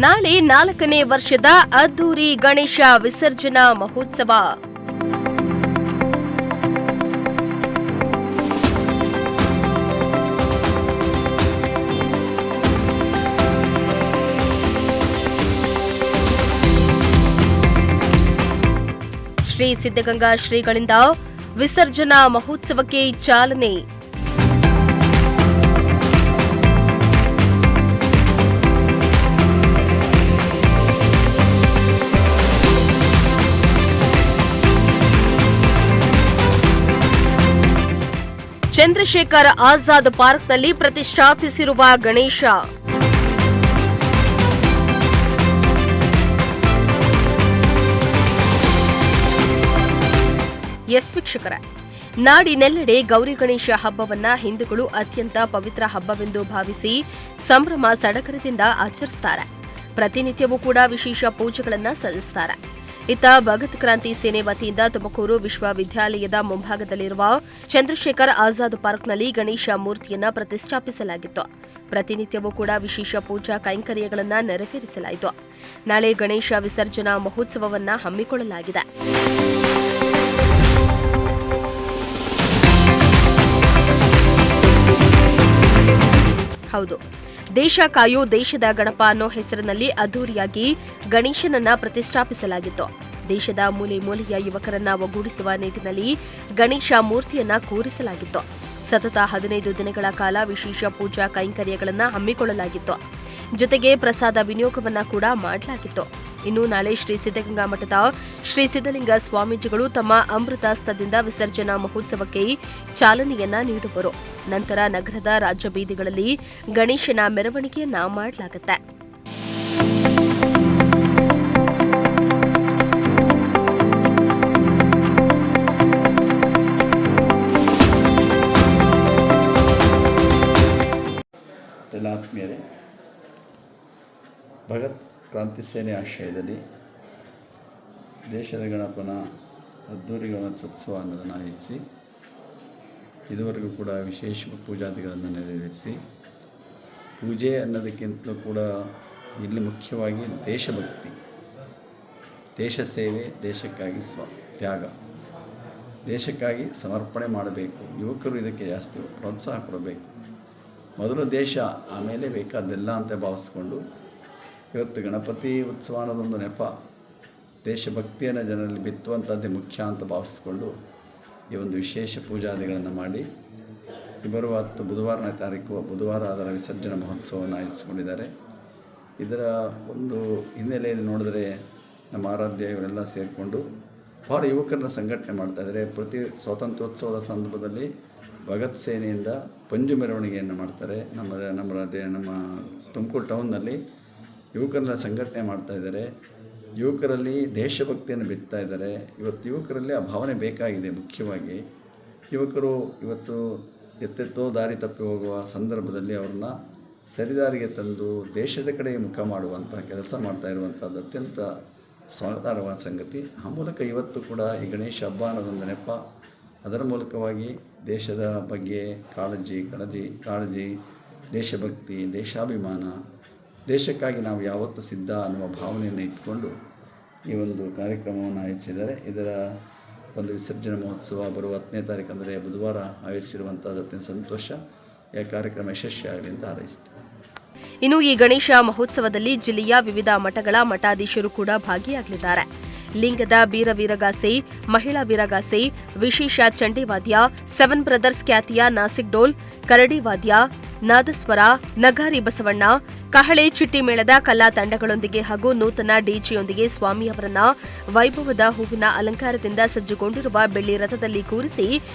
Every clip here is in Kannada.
ನಾಳೆ 4ನೇ ವರ್ಷದ ಅದ್ದೂರಿ ಗಣೇಶ ವಿಸರ್ಜನಾ ಮಹೋತ್ಸವ. ಶ್ರೀ ಸಿದ್ಧಗಂಗಾ ಶ್ರೀಗಳಿಂದ ವಿಸರ್ಜನಾ ಮಹೋತ್ಸವಕ್ಕೆ ಚಾಲನೆ. ಚಂದ್ರಶೇಖರ್ ಆಜಾದ್ ಪಾರ್ಕ್ನಲ್ಲಿ ಪ್ರತಿಷ್ಠಾಪಿಸಿರುವ ಗಣೇಶ. ವೀಕ್ಷಕರೇ, ನಾಡಿನೆಲ್ಲೆಡೆ ಗೌರಿ ಗಣೇಶ ಹಬ್ಬವನ್ನ ಹಿಂದೂಗಳು ಅತ್ಯಂತ ಪವಿತ್ರ ಹಬ್ಬವೆಂದು ಭಾವಿಸಿ ಸಂಭ್ರಮ ಸಡಗರದಿಂದ ಆಚರಿಸುತ್ತಾರೆ. ಪ್ರತಿನಿತ್ಯವೂ ಕೂಡ ವಿಶೇಷ ಪೂಜೆಗಳನ್ನು ಸಲ್ಲಿಸುತ್ತಾರೆ. ಇತ್ತ ಭಗತ್ ಕ್ರಾಂತಿ ಸೇನೆ ವತಿಯಿಂದ ತುಮಕೂರು ವಿಶ್ವವಿದ್ಯಾಲಯದ ಮುಂಭಾಗದಲ್ಲಿರುವ ಚಂದ್ರಶೇಖರ್ ಆಜಾದ್ ಪಾರ್ಕ್ನಲ್ಲಿ ಗಣೇಶ ಮೂರ್ತಿಯನ್ನು ಪ್ರತಿಷ್ಠಾಪಿಸಲಾಗಿತ್ತು. ಪ್ರತಿನಿತ್ಯವೂ ಕೂಡ ವಿಶೇಷ ಪೂಜಾ ಕೈಂಕರ್ಯಗಳನ್ನು ನೆರವೇರಿಸಲಾಯಿತು. ನಾಳೆ ಗಣೇಶ ವಿಸರ್ಜನಾ ಮಹೋತ್ಸವವನ್ನು ಹಮ್ಮಿಕೊಳ್ಳಲಾಗಿದೆ. ಹೌದು, ದೇಶ ಕಾಯೋ ದೇಶದ ಗಣಪ ಅನ್ನೋ ಹೆಸರಿನಲ್ಲಿ ಅದ್ದೂರಿಯಾಗಿ ಗಣೇಶನನ್ನ ಪ್ರತಿಷ್ಠಾಪಿಸಲಾಗಿತ್ತು. ದೇಶದ ಮೂಲೆ ಮೂಲೆಯ ಯುವಕರನ್ನ ಒಗ್ಗೂಡಿಸುವ ನಿಟ್ಟಿನಲ್ಲಿ ಗಣೇಶ ಮೂರ್ತಿಯನ್ನ ಕೂರಿಸಲಾಗಿತ್ತು. ಸತತ 15 ದಿನಗಳ ಕಾಲ ವಿಶೇಷ ಪೂಜಾ ಕೈಂಕರ್ಯಗಳನ್ನು ಹಮ್ಮಿಕೊಳ್ಳಲಾಗಿತ್ತು. ಜೊತೆಗೆ ಪ್ರಸಾದ ವಿನಿಯೋಗವನ್ನ ಕೂಡ ಮಾಡಲಾಗಿತ್ತು. ಇನ್ನು ನಾಳೆ ಶ್ರೀ ಸಿದ್ಧಗಂಗಾ ಮಠದ ಶ್ರೀ ಸಿದ್ಧಲಿಂಗ ಸ್ವಾಮೀಜಿಗಳು ತಮ್ಮ ಅಮೃತಾಸ್ತದಿಂದ ವಿಸರ್ಜನಾ ಮಹೋತ್ಸವಕ್ಕೆ ಚಾಲನೆಯನ್ನ ನೀಡುವರು. ನಂತರ ನಗರದ ರಾಜ್ಯ ಬೀದಿಗಳಲ್ಲಿ ಗಣೇಶನ ಮೆರವಣಿಗೆಯನ್ನ ಮಾಡಲಾಗುತ್ತೆ. ಆತ್ಮೀಯರೇ, ಭಗತ್ ಕ್ರಾಂತಿ ಸೇನೆ ಆಶ್ರಯದಲ್ಲಿ ದೇಶದ ಗಣಪನ ಅದ್ದೂರಿ ಗಣೇಶೋತ್ಸವ ಅನ್ನೋದನ್ನು ಆಯೋಜಿಸಿ ಇದುವರೆಗೂ ಕೂಡ ವಿಶೇಷ ಪೂಜಾದಿಗಳನ್ನು ನೆರವೇರಿಸಿ, ಪೂಜೆ ಅನ್ನೋದಕ್ಕಿಂತಲೂ ಕೂಡ ಇಲ್ಲಿ ಮುಖ್ಯವಾಗಿ ದೇಶಭಕ್ತಿ, ದೇಶ ಸೇವೆ, ದೇಶಕ್ಕಾಗಿ ತ್ಯಾಗ, ದೇಶಕ್ಕಾಗಿ ಸಮರ್ಪಣೆ ಮಾಡಬೇಕು. ಯುವಕರು ಇದಕ್ಕೆ ಜಾಸ್ತಿ ಪ್ರೋತ್ಸಾಹ ಕೊಡಬೇಕು. ಮೊದಲು ದೇಶ, ಆಮೇಲೆ ಬೇಕಾದ್ದೆಲ್ಲ ಅಂತ ಭಾವಿಸ್ಕೊಂಡು ಇವತ್ತು ಗಣಪತಿ ಉತ್ಸವ ಅನ್ನೋದೊಂದು ನೆಪ, ದೇಶಭಕ್ತಿಯನ್ನು ಜನರಲ್ಲಿ ಬಿತ್ತುವಂಥದ್ದೇ ಮುಖ್ಯ ಅಂತ ಭಾವಿಸ್ಕೊಂಡು ಈ ಒಂದು ವಿಶೇಷ ಪೂಜಾದಿಗಳನ್ನು ಮಾಡಿ ಬರುವ 10 ಬುಧವಾರನೇ ತಾರೀಕು ಬುಧವಾರ ಅದರ ವಿಸರ್ಜನಾ ಮಹೋತ್ಸವವನ್ನು ಆಯೋಜಿಸಿಕೊಂಡಿದ್ದಾರೆ. ಇದರ ಒಂದು ಹಿನ್ನೆಲೆಯಲ್ಲಿ ನೋಡಿದ್ರೆ ನಮ್ಮ ಆರಾಧ್ಯ ಇವರೆಲ್ಲ ಸೇರಿಕೊಂಡು ಭಾಳ ಯುವಕರನ್ನ ಸಂಘಟನೆ ಮಾಡ್ತಾಯಿದ್ದಾರೆ. ಪ್ರತಿ ಸ್ವಾತಂತ್ರ್ಯೋತ್ಸವದ ಸಂದರ್ಭದಲ್ಲಿ ಭಗತ್ ಸೇನೆಯಿಂದ ಪಂಜು ಮೆರವಣಿಗೆಯನ್ನು ಮಾಡ್ತಾರೆ. ನಮ್ಮ ತುಮಕೂರು ಟೌನ್ನಲ್ಲಿ ಯುವಕರನ್ನ ಸಂಘಟನೆ ಮಾಡ್ತಾಯಿದ್ದಾರೆ. ಯುವಕರಲ್ಲಿ ದೇಶಭಕ್ತಿಯನ್ನು ಬಿತ್ತಾ ಇದ್ದಾರೆ. ಇವತ್ತು ಯುವಕರಲ್ಲಿ ಆ ಭಾವನೆ ಬೇಕಾಗಿದೆ. ಮುಖ್ಯವಾಗಿ ಯುವಕರು ಇವತ್ತು ಎತ್ತೆತ್ತೋ ದಾರಿ ತಪ್ಪಿ ಹೋಗುವ ಸಂದರ್ಭದಲ್ಲಿ ಅವ್ರನ್ನ ಸರಿದಾರಿಗೆ ತಂದು ದೇಶದ ಕಡೆಗೆ ಮುಖ ಮಾಡುವಂಥ ಕೆಲಸ ಮಾಡ್ತಾ ಇರುವಂಥದ್ದು ಅತ್ಯಂತ ಸ್ವಾಗತಾರ್ಹವಾದ ಸಂಗತಿ. ಆ ಮೂಲಕ ಇವತ್ತು ಕೂಡ ಈ ಗಣೇಶ ಹಬ್ಬ ಅನ್ನೋದೊಂದು ನೆಪ, ಅದರ ಮೂಲಕವಾಗಿ ದೇಶದ ಬಗ್ಗೆ ಕಾಳಜಿ, ದೇಶಭಕ್ತಿ, ದೇಶಾಭಿಮಾನ, ದೇಶಕ್ಕಾಗಿ ನಾವು ಯಾವತ್ತೂ ಸಿದ್ಧ ಅನ್ನುವ ಭಾವನೆಯನ್ನು ಇಟ್ಕೊಂಡು ಈ ಒಂದು ಕಾರ್ಯಕ್ರಮವನ್ನು ಆಯೋಜಿಸಿದ್ದಾರೆ. ಇದರ ಒಂದು ವಿಸರ್ಜನಾ ಮಹೋತ್ಸವ ಬರುವ 10ನೇ ತಾರೀಕು ಅಂದರೆ ಬುಧವಾರ ಆಯೋಜಿಸಿರುವಂಥದ್ದು ಅತ್ಯಂತ ಸಂತೋಷ. ಈ ಕಾರ್ಯಕ್ರಮ ಯಶಸ್ವಿಯಾಗಲಿ ಅಂತ ಹಾರೈಸುತ್ತೇನೆ. ಇನ್ನು ಈ ಗಣೇಶ ಮಹೋತ್ಸವದಲ್ಲಿ ಜಿಲ್ಲೆಯ ವಿವಿಧ ಮಠಗಳ ಮಠಾಧೀಶರು ಕೂಡ ಭಾಗಿಯಾಗಲಿದ್ದಾರೆ. ಲಿಂಗದ ಬೀರವೀರಗಾಸೆ, ಮಹಿಳಾ ವೀರಗಾಸೆ, ವಿಶೇಷ ಚಂಡಿವಾದ್ಯ, 7 ಬ್ರದರ್ಸ್ ಖ್ಯಾತಿಯ ನಾಸಿಕ್ ಡೋಲ್, ಕರಡಿ ವಾದ್ಯ, ನಾದಸ್ವರ, ನಗಾರಿ ಬಸವಣ್ಣ, ಕಹಳೆ ಚಿಟ್ಟಿ ಮೇಳದ ಕಲಾ ತಂಡಗಳೊಂದಿಗೆ ಹಾಗೂ ನೂತನ ಡಿಜೆಯೊಂದಿಗೆ ಸ್ವಾಮಿಯವರನ್ನ ವೈಭವದ ಹೂವಿನ ಅಲಂಕಾರದಿಂದ ಸಜ್ಜುಗೊಂಡಿರುವ ಬೆಳ್ಳಿ ರಥದಲ್ಲಿ ಕೂರಿಸಿ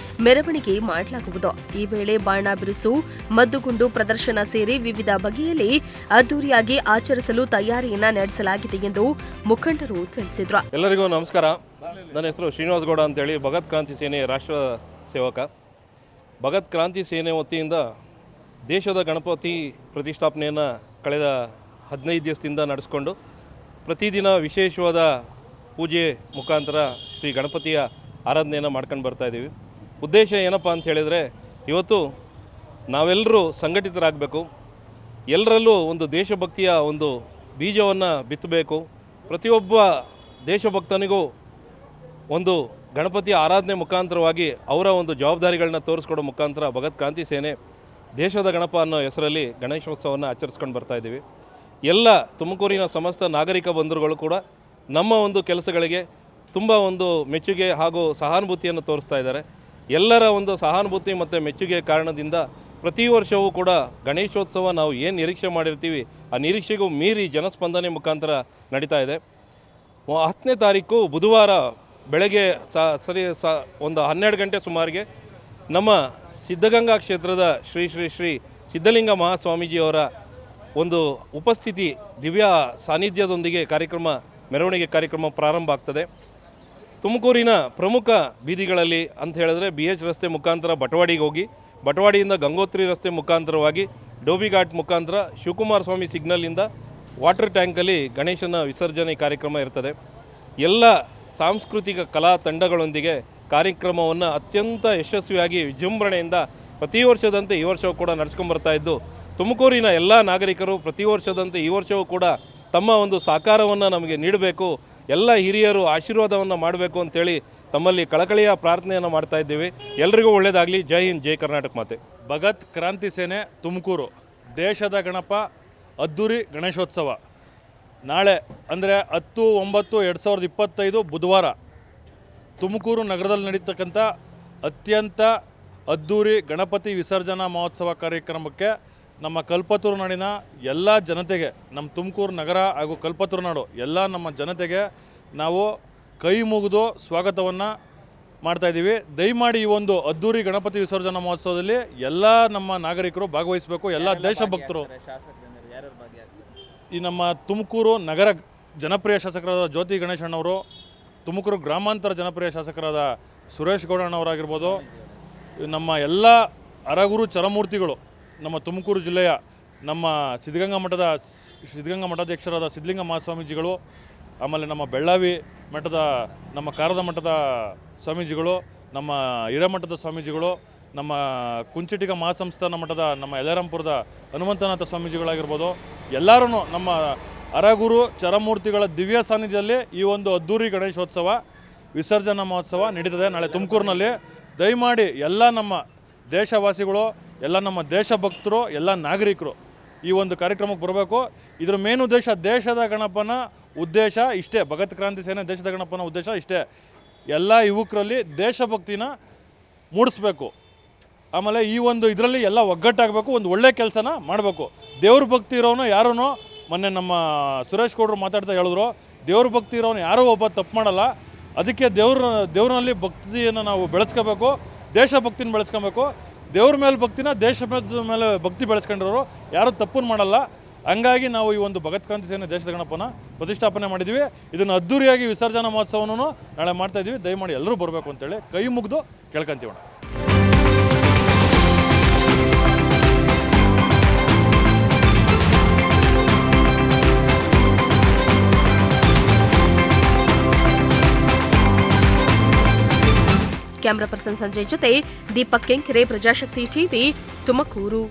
ಮೆರವಣಿಗೆ ಮಾಡಲಾಗುವುದು. ಈ ವೇಳೆ ಬಾಣ ಬಿರುಸು, ಮದ್ದುಗುಂಡು ಪ್ರದರ್ಶನ ಸೇರಿ ವಿವಿಧ ಬಗೆಯಲ್ಲಿ ಅದ್ದೂರಿಯಾಗಿ ಆಚರಿಸಲು ತಯಾರಿಯನ್ನ ನಡೆಸಲಾಗಿದೆ ಎಂದು ಮುಖಂಡರು ತಿಳಿಸಿದರು. ಎಲ್ಲರಿಗೂ ನಮಸ್ಕಾರ. ನನ್ನ ಹೆಸರು ಶ್ರೀನಿವಾಸ್ ಗೌಡ ಅಂತೇಳಿ, ಭಗತ್ ಕ್ರಾಂತಿ ಸೇನೆ ರಾಷ್ಟ್ರ ಸೇವಕ. ಭಗತ್ ಕ್ರಾಂತಿ ಸೇನೆ ವತಿಯಿಂದ ದೇಶದ ಗಣಪತಿ ಪ್ರತಿಷ್ಠಾಪನೆಯನ್ನು ಕಳೆದ 15 ದಿವಸದಿಂದ ನಡೆಸ್ಕೊಂಡು ಪ್ರತಿದಿನ ವಿಶೇಷವಾದ ಪೂಜೆ ಮುಖಾಂತರ ಶ್ರೀ ಗಣಪತಿಯ ಆರಾಧನೆಯನ್ನು ಮಾಡ್ಕೊಂಡು ಬರ್ತಾಯಿದ್ದೀವಿ. ಉದ್ದೇಶ ಏನಪ್ಪ ಅಂತ ಹೇಳಿದರೆ, ಇವತ್ತು ನಾವೆಲ್ಲರೂ ಸಂಘಟಿತರಾಗಬೇಕು. ಎಲ್ಲರಲ್ಲೂ ಒಂದು ದೇಶಭಕ್ತಿಯ ಒಂದು ಬೀಜವನ್ನು ಬಿತ್ತಬೇಕು. ಪ್ರತಿಯೊಬ್ಬ ದೇಶಭಕ್ತನಿಗೂ ಒಂದು ಗಣಪತಿಯ ಆರಾಧನೆ ಮುಖಾಂತರವಾಗಿ ಅವರ ಒಂದು ಜವಾಬ್ದಾರಿಗಳನ್ನ ತೋರಿಸ್ಕೊಡೋ ಮುಖಾಂತರ ಭಗತ್ ಕ್ರಾಂತಿ ಸೇನೆ ದೇಶದ ಗಣಪ ಅನ್ನೋ ಹೆಸರಲ್ಲಿ ಗಣೇಶೋತ್ಸವವನ್ನು ಆಚರಿಸ್ಕೊಂಡು ಬರ್ತಾಯಿದ್ದೀವಿ. ಎಲ್ಲ ತುಮಕೂರಿನ ಸಮಸ್ತ ನಾಗರಿಕ ಬಂಧುಗಳು ಕೂಡ ನಮ್ಮ ಒಂದು ಕೆಲಸಗಳಿಗೆ ತುಂಬ ಒಂದು ಮೆಚ್ಚುಗೆ ಹಾಗೂ ಸಹಾನುಭೂತಿಯನ್ನು ತೋರಿಸ್ತಾ ಇದ್ದಾರೆ. ಎಲ್ಲರ ಒಂದು ಸಹಾನುಭೂತಿ ಮತ್ತು ಮೆಚ್ಚುಗೆ ಕಾರಣದಿಂದ ಪ್ರತಿ ವರ್ಷವೂ ಕೂಡ ಗಣೇಶೋತ್ಸವ ನಾವು ಏನು ನಿರೀಕ್ಷೆ ಮಾಡಿರ್ತೀವಿ ಆ ನಿರೀಕ್ಷೆಗೂ ಮೀರಿ ಜನಸ್ಪಂದನೆ ಮುಖಾಂತರ ನಡೀತಾ ಇದೆ. 10ನೇ ತಾರೀಕು ಬುಧವಾರ ಬೆಳಗ್ಗೆ ಒಂದು 12 ಗಂಟೆ ಸುಮಾರಿಗೆ ನಮ್ಮ ಸಿದ್ಧಗಂಗಾ ಕ್ಷೇತ್ರದ ಶ್ರೀ ಶ್ರೀ ಶ್ರೀ ಸಿದ್ಧಲಿಂಗ ಮಹಾಸ್ವಾಮೀಜಿಯವರ ಒಂದು ಉಪಸ್ಥಿತಿ ದಿವ್ಯ ಸಾನ್ನಿಧ್ಯದೊಂದಿಗೆ ಮೆರವಣಿಗೆ ಕಾರ್ಯಕ್ರಮ ಪ್ರಾರಂಭ ಆಗ್ತದೆ. ತುಮಕೂರಿನ ಪ್ರಮುಖ ಬೀದಿಗಳಲ್ಲಿ ಅಂತ ಹೇಳಿದ್ರೆ BH ರಸ್ತೆ ಮುಖಾಂತರ ಬಟವಾಡಿಗೆ ಹೋಗಿ, ಬಟವಾಡಿಯಿಂದ ಗಂಗೋತ್ರಿ ರಸ್ತೆ ಮುಖಾಂತರವಾಗಿ ಡೋಬಿಘಾಟ್ ಮುಖಾಂತರ ಶಿವಕುಮಾರ ಸ್ವಾಮಿ ಸಿಗ್ನಲಿಂದ ವಾಟರ್ ಟ್ಯಾಂಕಲ್ಲಿ ಗಣೇಶನ ವಿಸರ್ಜನೆ ಕಾರ್ಯಕ್ರಮ ಇರ್ತದೆ. ಎಲ್ಲ ಸಾಂಸ್ಕೃತಿಕ ಕಲಾ ತಂಡಗಳೊಂದಿಗೆ ಕಾರ್ಯಕ್ರಮವನ್ನು ಅತ್ಯಂತ ಯಶಸ್ವಿಯಾಗಿ ವಿಜೃಂಭಣೆಯಿಂದ ಪ್ರತಿ ವರ್ಷದಂತೆ ಈ ವರ್ಷವೂ ಕೂಡ ನಡೆಸ್ಕೊಂಡ್ಬರ್ತಾ ಇದ್ದು, ತುಮಕೂರಿನ ಎಲ್ಲ ನಾಗರಿಕರು ಪ್ರತಿ ವರ್ಷದಂತೆ ಈ ವರ್ಷವೂ ಕೂಡ ತಮ್ಮ ಒಂದು ಸಹಕಾರವನ್ನು ನಮಗೆ ನೀಡಬೇಕು, ಎಲ್ಲ ಹಿರಿಯರು ಆಶೀರ್ವಾದವನ್ನು ಮಾಡಬೇಕು ಅಂತೇಳಿ ತಮ್ಮಲ್ಲಿ ಕಳಕಳಿಯ ಪ್ರಾರ್ಥನೆಯನ್ನು ಮಾಡ್ತಾ ಇದ್ದೀವಿ. ಎಲ್ರಿಗೂ ಒಳ್ಳೆಯದಾಗಲಿ. ಜೈ ಹಿಂದ್, ಜೈ ಕರ್ನಾಟಕ ಮಾತೆ. ಭಗತ್ ಕ್ರಾಂತಿ ಸೇನೆ ತುಮಕೂರು ದೇಶದ ಗಣಪ ಅದ್ದೂರಿ ಗಣೇಶೋತ್ಸವ ನಾಳೆ ಅಂದರೆ 10/9/2025 ಬುಧವಾರ ತುಮಕೂರು ನಗರದಲ್ಲಿ ನಡೀತಕ್ಕಂಥ ಅತ್ಯಂತ ಅದ್ದೂರಿ ಗಣಪತಿ ವಿಸರ್ಜನಾ ಮಹೋತ್ಸವ ಕಾರ್ಯಕ್ರಮಕ್ಕೆ ನಮ್ಮ ಕಲ್ಪತರು ನಾಡಿನ ಎಲ್ಲ ಜನತೆಗೆ, ನಮ್ಮ ತುಮಕೂರು ನಗರ ಹಾಗೂ ಕಲ್ಪತರು ನಾಡು ಎಲ್ಲ ನಮ್ಮ ಜನತೆಗೆ ನಾವು ಕೈ ಮುಗಿದು ಸ್ವಾಗತವನ್ನು ಮಾಡ್ತಾಯಿದ್ದೀವಿ. ದಯಮಾಡಿ ಈ ಒಂದು ಅದ್ದೂರಿ ಗಣಪತಿ ವಿಸರ್ಜನಾ ಮಹೋತ್ಸವದಲ್ಲಿ ಎಲ್ಲ ನಮ್ಮ ನಾಗರಿಕರು ಭಾಗವಹಿಸಬೇಕು. ಎಲ್ಲ ದೇಶಭಕ್ತರು, ಈ ನಮ್ಮ ತುಮಕೂರು ನಗರ ಜನಪ್ರಿಯ ಶಾಸಕರಾದ ಜ್ಯೋತಿ ಗಣೇಶಣ್ಣವರು, ತುಮಕೂರು ಗ್ರಾಮಾಂತರ ಜನಪ್ರಿಯ ಶಾಸಕರಾದ ಸುರೇಶ್ ಗೌಡಣ್ಣವರಾಗಿರ್ಬೋದು, ನಮ್ಮ ಎಲ್ಲ ಅರಗುರು ಚರಮೂರ್ತಿಗಳು, ನಮ್ಮ ತುಮಕೂರು ಜಿಲ್ಲೆಯ ನಮ್ಮ ಸಿದ್ಧಗಂಗಾ ಮಠಾಧ್ಯಕ್ಷರಾದ ಸಿದ್ಧಲಿಂಗ ಮಹಾಸ್ವಾಮೀಜಿಗಳು, ಆಮೇಲೆ ನಮ್ಮ ಬೆಳ್ಳಾವಿ ಮಠದ ನಮ್ಮ ಕಾರದ ಮಠದ ಸ್ವಾಮೀಜಿಗಳು, ನಮ್ಮ ಹಿರೇಮಠದ ಸ್ವಾಮೀಜಿಗಳು, ನಮ್ಮ ಕುಂಚಿಟಿಗ ಮಹಾಸಂಸ್ಥಾನ ಮಠದ ನಮ್ಮ ಯಲ್ಲಾರಾಂಪುರದ ಹನುಮಂತನಾಥ ಸ್ವಾಮೀಜಿಗಳಾಗಿರ್ಬೋದು, ಎಲ್ಲರೂ ನಮ್ಮ ಅರಗುರು ಚರಮೂರ್ತಿಗಳ ದಿವ್ಯ ಸಾನ್ನಿಧ್ಯದಲ್ಲಿ ಈ ಒಂದು ಅದ್ದೂರಿ ಗಣೇಶೋತ್ಸವ ವಿಸರ್ಜನಾ ಮಹೋತ್ಸವ ನಡೀತದೆ ನಾಳೆ ತುಮಕೂರಿನಲ್ಲಿ. ದಯಮಾಡಿ ಎಲ್ಲ ನಮ್ಮ ದೇಶವಾಸಿಗಳು, ಎಲ್ಲ ನಮ್ಮ ದೇಶಭಕ್ತರು, ಎಲ್ಲ ನಾಗರಿಕರು ಈ ಒಂದು ಕಾರ್ಯಕ್ರಮಕ್ಕೆ ಬರಬೇಕು. ಇದರ ಮೇನ್ ಉದ್ದೇಶ, ದೇಶದ ಗಣಪನ ಉದ್ದೇಶ ಇಷ್ಟೇ. ಭಗತ್ ಕ್ರಾಂತಿ ಸೇನೆ ದೇಶದ ಗಣಪನ ಉದ್ದೇಶ ಇಷ್ಟೇ. ಎಲ್ಲ ಯುವಕರಲ್ಲಿ ದೇಶಭಕ್ತಿನ ಮೂಡಿಸ್ಬೇಕು. ಆಮೇಲೆ ಈ ಒಂದು ಇದರಲ್ಲಿ ಎಲ್ಲ ಒಗ್ಗಟ್ಟಾಗಬೇಕು, ಒಂದು ಒಳ್ಳೆ ಕೆಲಸನ ಮಾಡಬೇಕು. ದೇವ್ರ ಭಕ್ತಿ ಇರೋನು ಯಾರೂ, ಮೊನ್ನೆ ನಮ್ಮ ಸುರೇಶ್ ಗೌಡರು ಮಾತಾಡ್ತಾ ಹೇಳಿದ್ರು, ದೇವ್ರ ಭಕ್ತಿ ಇರೋನು ಯಾರೂ ಒಬ್ಬ ತಪ್ಪು ಮಾಡಲ್ಲ. ಅದಕ್ಕೆ ದೇವ್ರನಲ್ಲಿ ಭಕ್ತಿಯನ್ನು ನಾವು ಬೆಳೆಸ್ಕೋಬೇಕು, ದೇಶಭಕ್ತಿನ ಬೆಳೆಸ್ಕೊಬೇಕು. ದೇವ್ರ ಮೇಲೆ ಭಕ್ತಿನ, ದೇಶದ ಮೇಲೆ ಭಕ್ತಿ ಬೆಳೆಸ್ಕೊಂಡಿರೋರು ಯಾರೂ ತಪ್ಪನ್ನು ಮಾಡಲ್ಲ. ಹಂಗಾಗಿ ನಾವು ಈ ಒಂದು ಭಗತ್ ಕ್ರಾಂತಿ ಸೇನೆ ದೇಶದ ಗಣಪನ ಪ್ರತಿಷ್ಠಾಪನೆ ಮಾಡಿದ್ದೀವಿ. ಇದನ್ನು ಅದ್ದೂರಿಯಾಗಿ ವಿಸರ್ಜನಾ ಮಹೋತ್ಸವನೂ ನಾಳೆ ಮಾಡ್ತಾಯಿದ್ದೀವಿ. ದಯಮಾಡಿ ಎಲ್ಲರೂ ಬರಬೇಕು ಅಂತೇಳಿ ಕೈ ಮುಗಿದು ಕೇಳ್ಕೊಂತೀವಣ. ಕ್ಯಾಮರಾ ಪರ್ಸನ್ ಸಂಜಯ್ ಜೊತೆ ದೀಪಕ್ ಕೆಂಕೆರೆ, ಪ್ರಜಾಶಕ್ತಿ ಟಿವಿ, ತುಮಕೂರು.